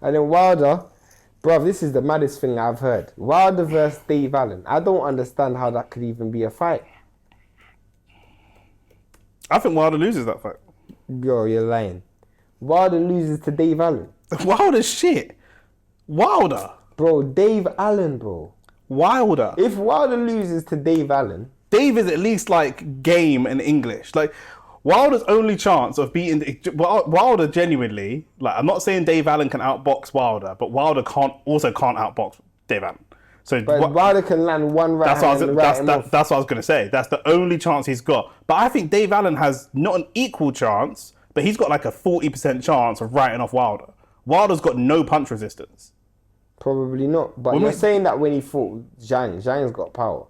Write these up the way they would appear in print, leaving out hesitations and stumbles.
And then Wilder, bruv, this is the maddest thing I've heard. Wilder versus Dave Allen. I don't understand how that could even be a fight. I think Wilder loses that fight. Yo, you're lying. Wilder loses to Dave Allen. Wilder shit. Wilder. Bro, Dave Allen, bro. Wilder. If Wilder loses to Dave Allen... Dave is at least like game and English. Like Wilder's only chance of beating... Wilder genuinely... Like I'm not saying Dave Allen can outbox Wilder, but Wilder can't outbox Dave Allen. So Wilder can land one right hand and that's what I was going to say. That's the only chance he's got. But I think Dave Allen has not an equal chance, but he's got like a 40% chance of writing off Wilder. Wilder's got no punch resistance. Probably not. But you're saying that when he fought Zhang's got power.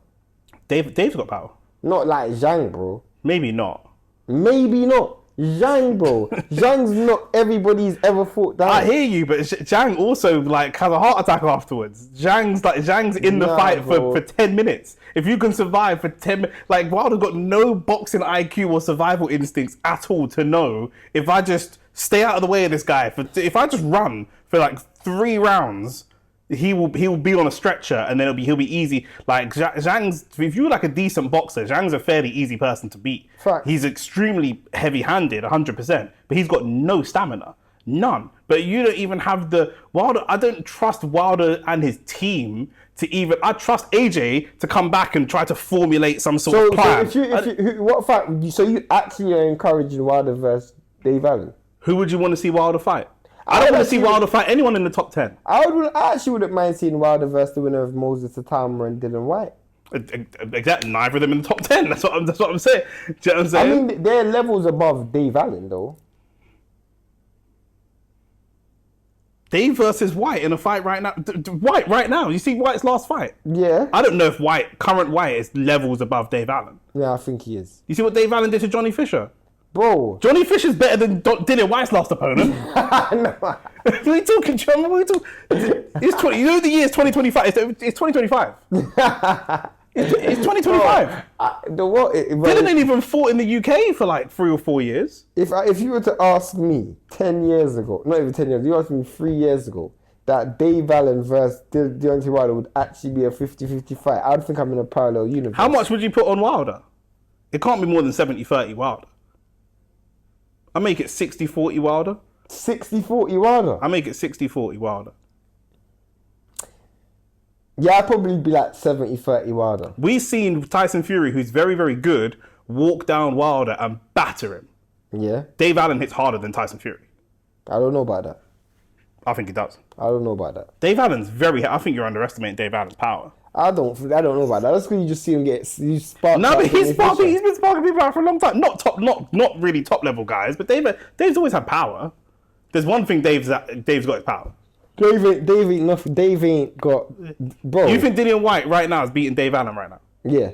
Dave's got power. Not like Zhang, bro. Maybe not. Maybe not. Zhang, bro. Zhang's not everybody's ever fought down. I hear you, but Zhang also like has a heart attack afterwards. Zhang's in the fight for 10 minutes. If you can survive for 10 minutes, like Wilder's got no boxing IQ or survival instincts at all to know if I just stay out of the way of this guy, if I just run for like 3 rounds, he will be on a stretcher and then he'll be easy. Like Zhang's, if you're like a decent boxer, Zhang's a fairly easy person to beat. Fact. He's extremely heavy-handed, 100%, but he's got no stamina, none. But you don't even have the Wilder. I don't trust Wilder and his team to even. I trust AJ to come back and try to formulate some sort of plan. So you actually are encouraging Wilder versus Dave Allen? Who would you want to see Wilder fight? I don't want to see Wilder fight anyone in the top 10. I actually wouldn't mind seeing Wilder versus the winner of Moses Atama and Dillian Whyte. Exactly, neither of them in the top 10. That's what I'm saying. Do you know what I'm saying? I mean, they're levels above Dave Allen, though. Dave versus Whyte in a fight right now. Whyte right now. You see Whyte's last fight? Yeah. I don't know if current Whyte is levels above Dave Allen. Yeah, I think he is. You see what Dave Allen did to Johnny Fisher? Bro. Johnny Fisher's better than Dillian Whyte's last opponent. No. What are you talking, John? What are you talking? It's 20. You know the year is 2025. It's 2025. It's 2025. Dylan ain't even fought in the UK for like 3 or 4 years. If you were to ask me 10 years ago, not even 10 years, you asked me 3 years ago that Dave Allen versus Deontay Wilder would actually be a 50-50 fight, I'd think I'm in a parallel universe. How much would you put on Wilder? It can't be more than 70-30 Wilder. I make it 60-40 Wilder. 60-40 Wilder? I make it 60-40 Wilder. Yeah, I'd probably be like 70-30 Wilder. We've seen Tyson Fury, who's very, very good, walk down Wilder and batter him. Yeah. Dave Allen hits harder than Tyson Fury. I don't know about that. I think he does. I don't know about that. Dave Allen's I think you're underestimating Dave Allen's power. I don't know about that. That's because you just see him spark. No, but he's been sparking people out for a long time. Not really top level guys, but Dave's always had power. There's one thing Dave's got his power. Dave ain't nothing. Dave ain't got. Bro. You think Dillian Whyte right now is beating Dave Allen right now? Yeah.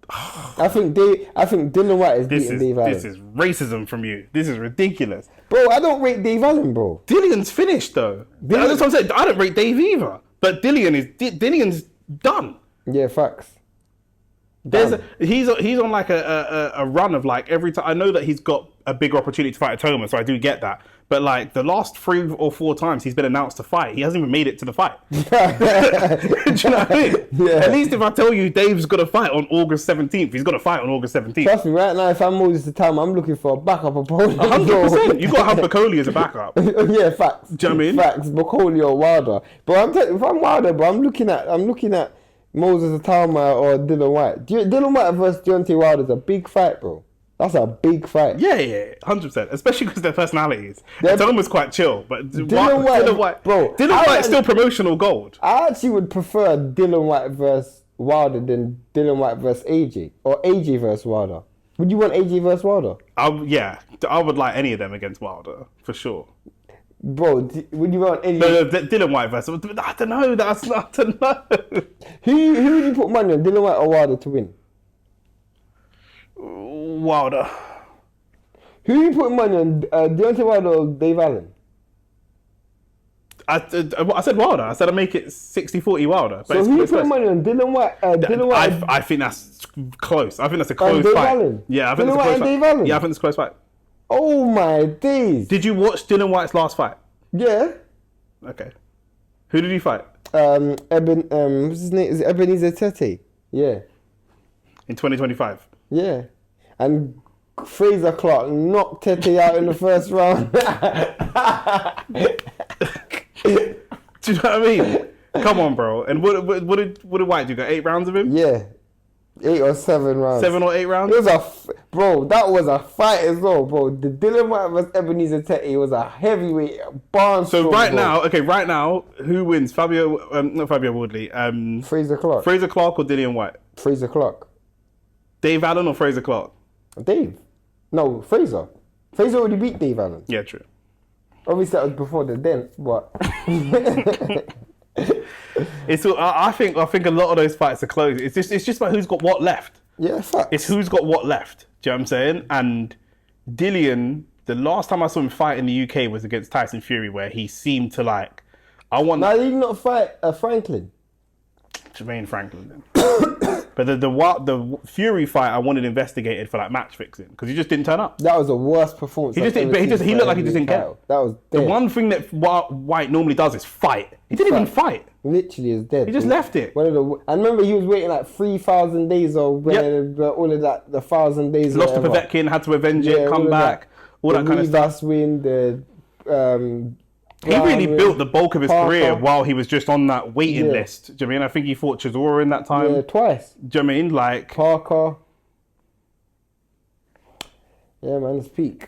I think Dillian Whyte is beating Dave Allen. This is racism from you. This is ridiculous. Bro, I don't rate Dave Allen, bro. Lillian's finished though. That's what I'm saying. I don't rate Dave either. But Dillian's done. Yeah, facts. He's on like a run of like every time. I know that he's got a bigger opportunity to fight at Toma, so I do get that. But like the last 3 or 4 times he's been announced to fight, he hasn't even made it to the fight. Do you know what I mean? Yeah. At least if I tell you Dave's got to fight on August 17th, he's got to fight on August 17th. Trust me, right now, if I'm Moses the time, I'm looking for a backup opponent. 100%. You got to have Bacoli as a backup. Yeah, facts. Do you know what I mean? Facts. Bacoli or Wilder. But if I'm Wilder, bro, I'm looking at Moses Atama or Dillian Whyte. Dillian Whyte versus Deontay Wilder is a big fight, bro. That's a big fight. Yeah, 100%. Especially because their personalities. Toma's quite chill, but Dillian Whyte, bro. Dillian Whyte's still promotional gold. I actually would prefer Dillian Whyte versus Wilder than Dillian Whyte versus AJ or AJ versus Wilder. Would you want AJ versus Wilder? Yeah, I would like any of them against Wilder for sure. Bro, would you want any? No, Dillian Whyte versus. I don't know. I don't know. Who would you put money on, Dillian Whyte or Wilder to win? Wilder. Who are you putting money on, Deontay Wilder or Dave Allen? I said Wilder. I said I make it 60-40 Wilder. So who are you putting money on, Dillian Whyte? I think that's close. I think that's a close Dave fight. Allen? Yeah, I think Dillian that's a Whyte close and fight. Dave Allen? Yeah, I think it's a close fight. Oh my days. Did you watch Dillian Whyte's last fight? Yeah. Okay. Who did he fight? What's his name? Is it Ebenezer Tete? Yeah. In 2025. Yeah. And Fraser Clark knocked Tete out in the first round. Do you know what I mean? Come on, bro. And what did White do? Got 8 rounds of him? Yeah. 8 or 7 rounds. 7 or 8 rounds? It was bro, that was a fight as well, bro. The Dillian Whyte versus Ebenezer Tete was a heavyweight barn. So right now, who wins? Not Fabio Woodley. Fraser Clark. Fraser Clark or Dillian Whyte? Fraser Clark. Dave Allen or Fraser Clark? Dave. No, Fraser. Fraser already beat Dave Allen. Yeah, true. Obviously that was before the dent, but I think a lot of those fights are close. It's just about who's got what left. yeah, facts. It's who's got what left. Do you know what I'm saying? And Dillian, the last time I saw him fight in the UK was against Tyson Fury, where he seemed to like, Now he did not fight Franklin. Jermaine Franklin then. But the Fury fight I wanted investigated for like match fixing because he just didn't turn up. That was the worst performance. He looked like he just didn't care. That was dead. The one thing that White normally does is fight. He didn't even fight. Literally is dead. He just left it. I remember he was waiting like 3,000 days or all of that, the 1,000 days. Lost to Povetkin, had to avenge it, come back, all that kind of stuff. Win, He really built the bulk of his Parker. career while he was just on that waiting list. Do you know what I mean? I think he fought Chisora in that time. Yeah, twice. Do you know what I mean? Like Parker. Yeah, man, it's peak.